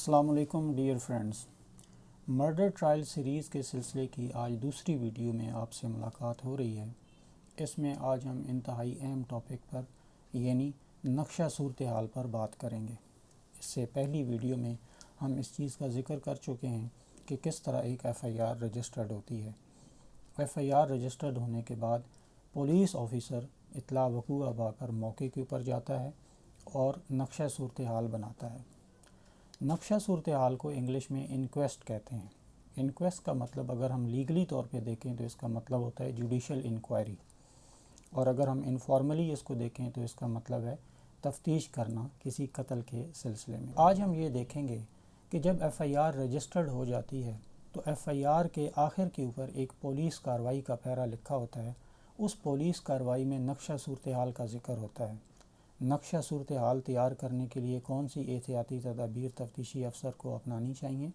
السلام علیکم dear friends, murder trial series کے سلسلے کی آج دوسری ویڈیو میں آپ سے ملاقات ہو رہی ہے۔ اس میں آج ہم انتہائی اہم ٹاپک پر یعنی نقشہ صورتحال پر بات کریں گے۔ اس سے پہلی ویڈیو میں ہم اس چیز کا ذکر کر چکے ہیں کہ کس طرح ایک ایف آئی آر رجسٹرڈ ہوتی ہے۔ ایف آئی آر رجسٹرڈ ہونے کے بعد پولیس آفیسر اطلاع وقوع پا کر موقع کے اوپر جاتا ہے اور نقشہ صورتحال بناتا ہے۔ نقشہ صورتحال کو انگلش میں انکویسٹ کہتے ہیں۔ انکویسٹ کا مطلب اگر ہم لیگلی طور پہ دیکھیں تو اس کا مطلب ہوتا ہے جوڈیشل انکوائری، اور اگر ہم انفارملی اس کو دیکھیں تو اس کا مطلب ہے تفتیش کرنا کسی قتل کے سلسلے میں۔ آج ہم یہ دیکھیں گے کہ جب ایف آئی آر رجسٹرڈ ہو جاتی ہے تو ایف آئی آر کے آخر کے اوپر ایک پولیس کارروائی کا پیرا لکھا ہوتا ہے۔ اس پولیس کارروائی میں نقشہ صورتحال کا ذکر ہوتا ہے۔ نقشہ صورتحال تیار کرنے کے لیے کون سی احتیاطی تدابیر تفتیشی افسر کو اپنانی چاہیے،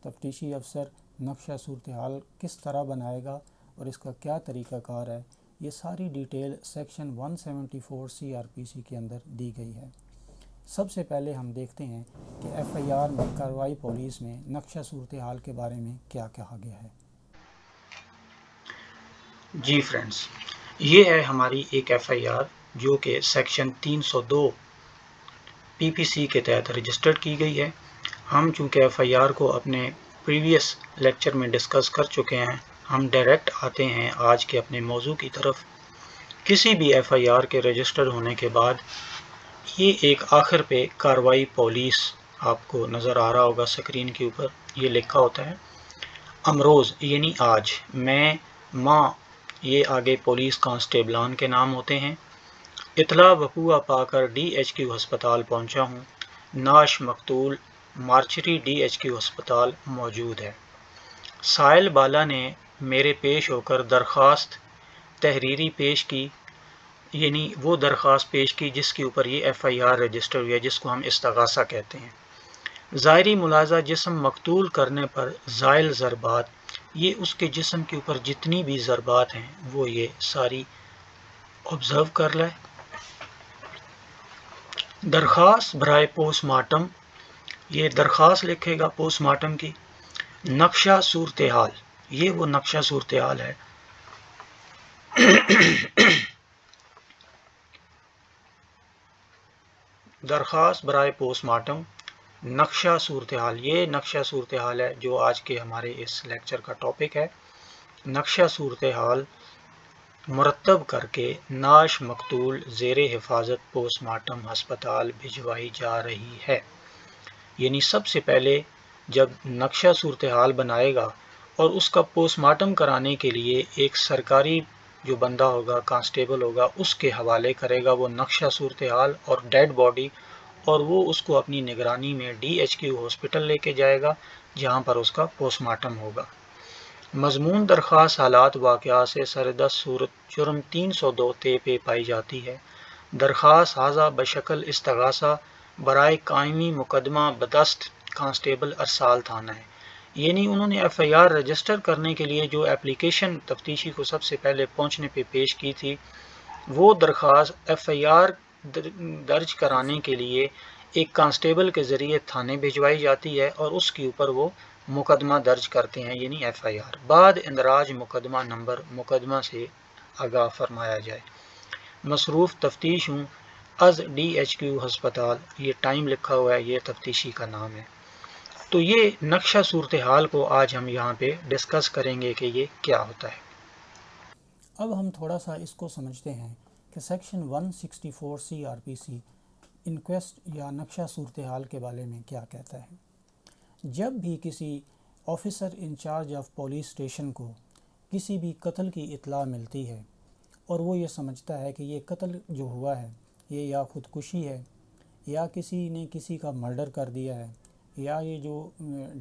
تفتیشی افسر نقشہ صورتحال کس طرح بنائے گا اور اس کا کیا طریقہ کار ہے، یہ ساری detail section 174 C R P C کے اندر دی گئی ہے۔ سب سے پہلے ہم دیکھتے ہیں کہ ایف آئی آر میں کارروائی پولیس میں نقشہ صورتحال کے بارے میں کیا کہا گیا ہے۔ جی فرینڈز، یہ ہے ہماری ایک ایف آئی آر جو کہ سیکشن 302 پی پی سی کے تحت رجسٹرڈ کی گئی ہے۔ ہم چونکہ ایف آئی آر کو اپنے پریویس لیکچر میں ڈسکس کر چکے ہیں، ہم ڈائریکٹ آتے ہیں آج کے اپنے موضوع کی طرف۔ کسی بھی ایف آئی آر کے رجسٹر ہونے کے بعد یہ ایک آخر پہ کارروائی پولیس آپ کو نظر آ رہا ہوگا اسکرین کے اوپر، یہ لکھا ہوتا ہے امروز یعنی آج، میں ماں، یہ آگے پولیس کانسٹیبلان کے نام ہوتے ہیں۔ اطلاع وقوع پا کر ڈی ایچ کیو ہسپتال پہنچا ہوں، نعش مقتول مارچری ڈی ایچ کیو ہسپتال موجود ہے۔ سائل بالا نے میرے پیش ہو کر درخواست تحریری پیش کی، یعنی وہ درخواست پیش کی جس کے اوپر یہ ایف آئی آر رجسٹر ہوئی ہے، جس کو ہم استغاثہ کہتے ہیں۔ ظاہری ملاحظہ جسم مقتول کرنے پر زائل ضربات، یہ اس کے جسم کے اوپر جتنی بھی ضربات ہیں وہ یہ ساری آبزرو کر لیں۔ درخواست برائے پوسٹ مارٹم، یہ درخواست لکھے گا پوسٹ مارٹم کی۔ نقشہ صورتحال، یہ وہ نقشہ صورتحال ہے۔ درخواست برائے پوسٹ مارٹم، نقشہ صورتحال، یہ نقشہ صورتحال ہے جو آج کے ہمارے اس لیکچر کا ٹاپک ہے۔ نقشہ صورتحال مرتب کر کے نعش مقتول زیر حفاظت پوسٹ مارٹم ہسپتال بھجوائی جا رہی ہے۔ یعنی سب سے پہلے جب نقشہ صورتحال بنائے گا اور اس کا پوسٹ مارٹم کرانے کے لیے ایک سرکاری جو بندہ ہوگا، کانسٹیبل ہوگا، اس کے حوالے کرے گا وہ نقشہ صورتحال اور ڈیڈ باڈی، اور وہ اس کو اپنی نگرانی میں ڈی ایچ کیو ہاسپٹل لے کے جائے گا جہاں پر اس کا پوسٹ مارٹم ہوگا۔ مضمون درخواست حالات واقعات سے سردست صورت جرم 302 پہ پائی جاتی ہے۔ درخواست حاضہ بشکل استغاثہ برائے قائمی مقدمہ بدست کانسٹیبل ارسال تھانہ ہے۔ یعنی انہوں نے ایف آئی آر رجسٹر کرنے کے لیے جو اپلیکیشن تفتیشی کو سب سے پہلے پہنچنے پہ پیش کی تھی، وہ درخواست ایف آئی آر درج کرانے کے لیے ایک کانسٹیبل کے ذریعے تھانے بھجوائی جاتی ہے اور اس کے اوپر وہ مقدمہ درج کرتے ہیں، یعنی ایف آئی آر۔ بعد اندراج مقدمہ نمبر مقدمہ سے آگاہ فرمایا جائے۔ مصروف تفتیش ہوں از ڈی ایچ کیو ہسپتال، یہ ٹائم لکھا ہوا ہے، یہ تفتیشی کا نام ہے۔ تو یہ نقشہ صورتحال کو آج ہم یہاں پہ ڈسکس کریں گے کہ یہ کیا ہوتا ہے۔ اب ہم تھوڑا سا اس کو سمجھتے ہیں کہ سیکشن 164 سی آر پی سی انکویسٹ یا نقشہ صورتحال کے بارے میں کیا کہتا ہے۔ جب بھی کسی officer in-charge of police station کو کسی بھی قتل کی اطلاع ملتی ہے اور وہ یہ سمجھتا ہے کہ یہ قتل جو ہوا ہے یہ یا خودکشی ہے یا کسی نے کسی کا مرڈر کر دیا ہے، یا یہ جو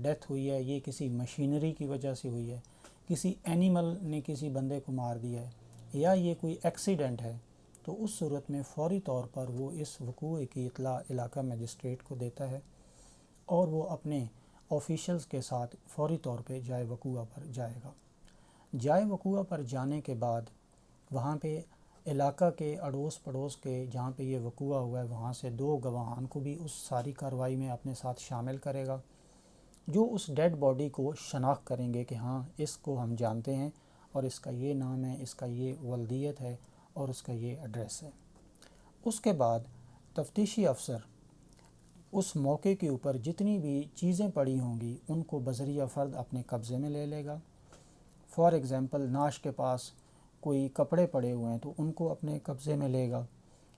ڈیتھ ہوئی ہے یہ کسی مشینری کی وجہ سے ہوئی ہے، کسی اینیمل نے کسی بندے کو مار دیا ہے، یا یہ کوئی ایکسیڈنٹ ہے، تو اس صورت میں فوری طور پر وہ اس وقوع کی اطلاع علاقہ مجسٹریٹ کو دیتا ہے اور وہ اپنے آفیشلز کے ساتھ فوری طور پہ جائے وقوع پر جائے گا۔ جائے وقوع پر جانے کے بعد وہاں پہ علاقہ کے اڑوس پڑوس کے جہاں پہ یہ وقوع ہوا ہے وہاں سے 2 گواہان کو بھی اس ساری کارروائی میں اپنے ساتھ شامل کرے گا، جو اس ڈیڈ باڈی کو شناخت کریں گے کہ ہاں اس کو ہم جانتے ہیں اور اس کا یہ نام ہے، اس کا یہ ولدیت ہے اور اس کا یہ ایڈریس ہے۔ اس کے بعد تفتیشی افسر اس موقع کے اوپر جتنی بھی چیزیں پڑی ہوں گی ان کو بذریعہ فرد اپنے قبضے میں لے لے گا۔ فار ایگزامپل ناش کے پاس کوئی کپڑے پڑے ہوئے ہیں تو ان کو اپنے قبضے میں لے گا۔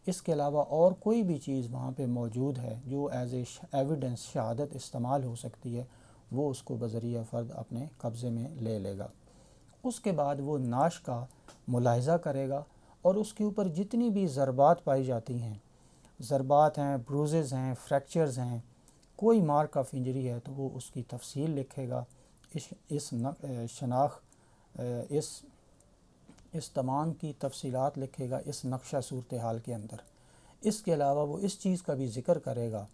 اس کے علاوہ اور کوئی بھی چیز وہاں پہ موجود ہے جو ایز اے ایویڈنس شہادت استعمال ہو سکتی ہے وہ اس کو بذریعہ فرد اپنے قبضے میں لے لے گا۔ اس کے بعد وہ ناش کا ملاحظہ کرے گا اور اس کے اوپر جتنی بھی ضربات پائی جاتی ہیں، ضربات ہیں، بروزز ہیں، فریکچرز ہیں، کوئی مارک آف انجری ہے تو وہ اس کی تفصیل لکھے گا، اس تمام کی تفصیلات لکھے گا اس نقشہ صورتحال کے اندر۔ اس کے علاوہ وہ اس چیز کا بھی ذکر کرے گا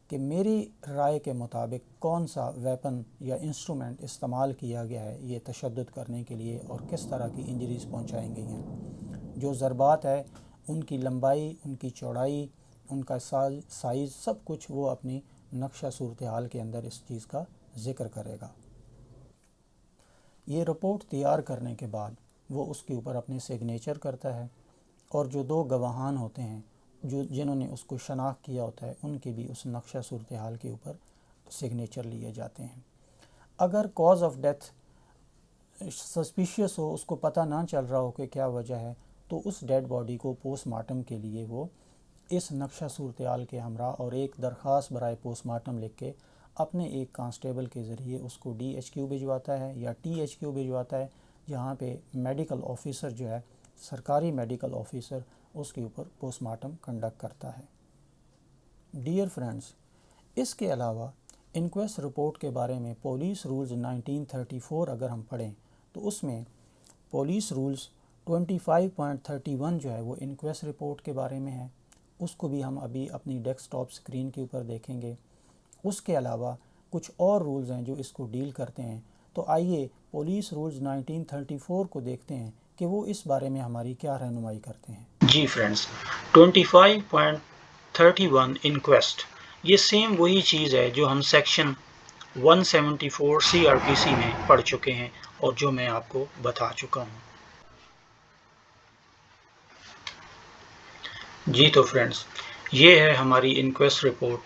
کہ میری رائے کے مطابق کون سا ویپن یا انسٹرومنٹ استعمال کیا گیا ہے یہ تشدد کرنے کے لیے اور کس طرح کی انجریز پہنچائی گئی ہیں۔ جو ضربات ہے ان کی لمبائی، ان کی چوڑائی، ان کا سائز، سب کچھ وہ اپنی نقشہ صورتحال کے اندر اس چیز کا ذکر کرے گا۔ یہ رپورٹ تیار کرنے کے بعد وہ اس کے اوپر اپنے سگنیچر کرتا ہے اور جو 2 گواہان ہوتے ہیں جنہوں نے اس کو شناخت کیا ہوتا ہے ان کے بھی اس نقشہ صورتحال کے اوپر سگنیچر لیے جاتے ہیں۔ اگر کاز آف ڈیتھ سسپیشیس ہو، اس کو پتہ نہ چل رہا ہو کہ کیا وجہ ہے، تو اس ڈیڈ باڈی کو پوسٹ مارٹم کے لیے وہ اس نقشہ صورتحال کے ہمراہ اور ایک درخواست برائے پوسٹ مارٹم لکھ کے اپنے ایک کانسٹیبل کے ذریعے اس کو DHQ بھجواتا ہے یا THQ بھجواتا ہے، جہاں پہ میڈیکل آفیسر جو ہے، سرکاری میڈیکل آفیسر اس کے اوپر پوسٹ مارٹم کنڈکٹ کرتا ہے۔ ڈیئر فرینڈز، اس کے علاوہ انکویسٹ رپورٹ کے بارے میں پولیس رولز 1934 اگر ہم پڑھیں تو اس میں پولیس رولز 25.31 جو ہے وہ انکویسٹ رپورٹ کے بارے میں ہے، اس کو بھی ہم ابھی اپنی ڈیسک ٹاپ اسکرین کے اوپر دیکھیں گے۔ اس کے علاوہ کچھ اور رولز ہیں جو اس کو ڈیل کرتے ہیں، تو آئیے پولیس رولز 1934 کو دیکھتے ہیں کہ وہ اس بارے میں ہماری کیا رہنمائی کرتے ہیں۔ جی فرینڈز، 25.31 انکویسٹ، یہ سیم وہی چیز ہے جو ہم سیکشن 174 CRPC میں پڑھ چکے ہیں اور جو میں آپ کو بتا چکا ہوں۔ جی تو فرینڈز، یہ ہے ہماری انکویسٹ رپورٹ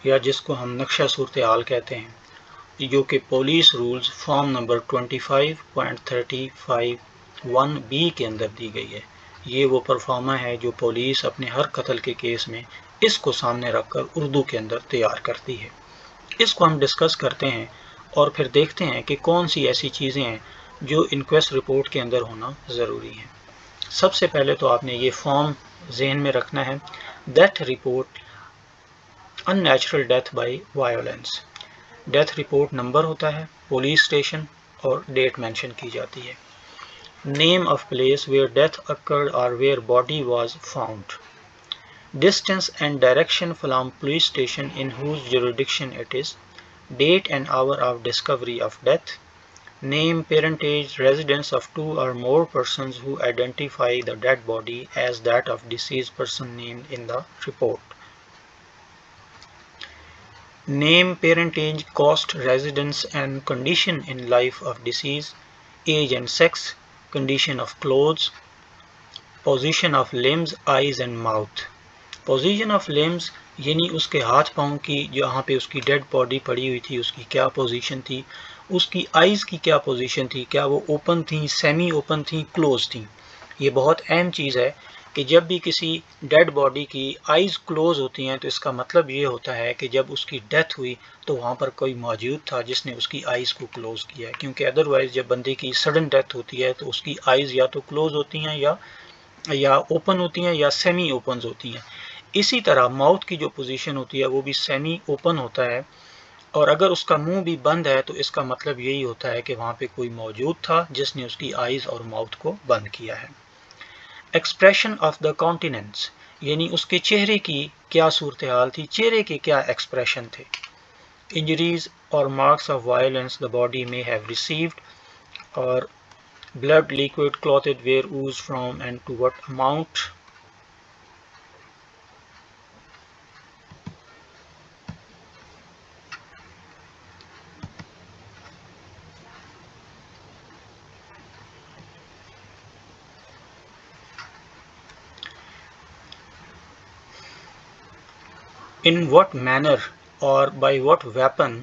یا جس کو ہم نقشہ صورتحال کہتے ہیں، جو کہ police rules form number 25.35(1)B کے اندر دی گئی ہے۔ یہ وہ پرفارما ہے جو پولیس اپنے ہر قتل کے کیس میں اس کو سامنے رکھ کر اردو کے اندر تیار کرتی ہے۔ اس کو ہم ڈسکس کرتے ہیں اور پھر دیکھتے ہیں کہ کون سی ایسی چیزیں ہیں جو انکویسٹ رپورٹ کے اندر ہونا ضروری ہیں۔ سب سے پہلے تو آپ نے یہ فارم ذہن میں رکھنا ہے، death report unnatural death by violence. Death report number ہوتا ہے، پولیس اسٹیشن اور ڈیٹ مینشن کی جاتی ہے۔ Name of place where death occurred اور where body was found, distance and direction from police station in whose jurisdiction it is, date and hour of discovery of death, name, parentage, residence of 2 or more persons who identify the dead body as that of deceased person named in the report. Name, parentage, cost, residence and condition in life of deceased, age and sex, condition of clothes, position of limbs, eyes and mouth. Position of limbs یعنی اس کے ہاتھ پاؤں کی جہاں پہ اس کی dead body پڑی ہوئی تھی اس کی کیا پوزیشن تھی، اس کی آئیز کی کیا پوزیشن تھی، کیا وہ اوپن تھیں، سیمی اوپن تھیں، کلوز تھیں۔ یہ بہت اہم چیز ہے کہ جب بھی کسی ڈیڈ باڈی کی آئیز کلوز ہوتی ہیں تو اس کا مطلب یہ ہوتا ہے کہ جب اس کی ڈیتھ ہوئی تو وہاں پر کوئی موجود تھا جس نے اس کی آئیز کو کلوز کیا ہے، کیونکہ ادروائز جب بندے کی سڈن ڈیتھ ہوتی ہے تو اس کی آئیز یا تو کلوز ہوتی ہیں یا اوپن ہوتی ہیں یا سیمی اوپنز ہوتی ہیں۔ اسی طرح ماؤتھ کی جو پوزیشن ہوتی ہے وہ بھی سیمی اوپن ہوتا ہے، اور اگر اس کا منہ بھی بند ہے تو اس کا مطلب یہی ہوتا ہے کہ وہاں پہ کوئی موجود تھا جس نے اس کی آئیز اور ماؤتھ کو بند کیا ہے۔ ایکسپریشن آف دا کاؤنٹیننس یعنی اس کے چہرے کی کیا صورتحال تھی، چہرے کے کیا ایکسپریشن تھے۔ انجریز اور marks of violence the body میں ہیو ریسیوڈ، اور blood, liquid, clotted where oozed from and to what amount? In what manner or by what weapon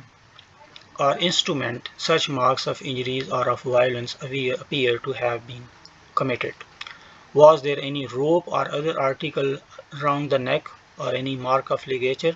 or instrument such marks of injuries or of violence appear to have been committed? Was there any rope or other article round the neck or any mark of ligature?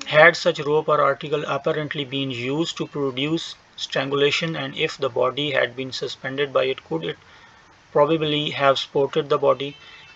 Had such rope or article apparently been used to produce strangulation, and if the body had been suspended by it, could it probably have supported the body?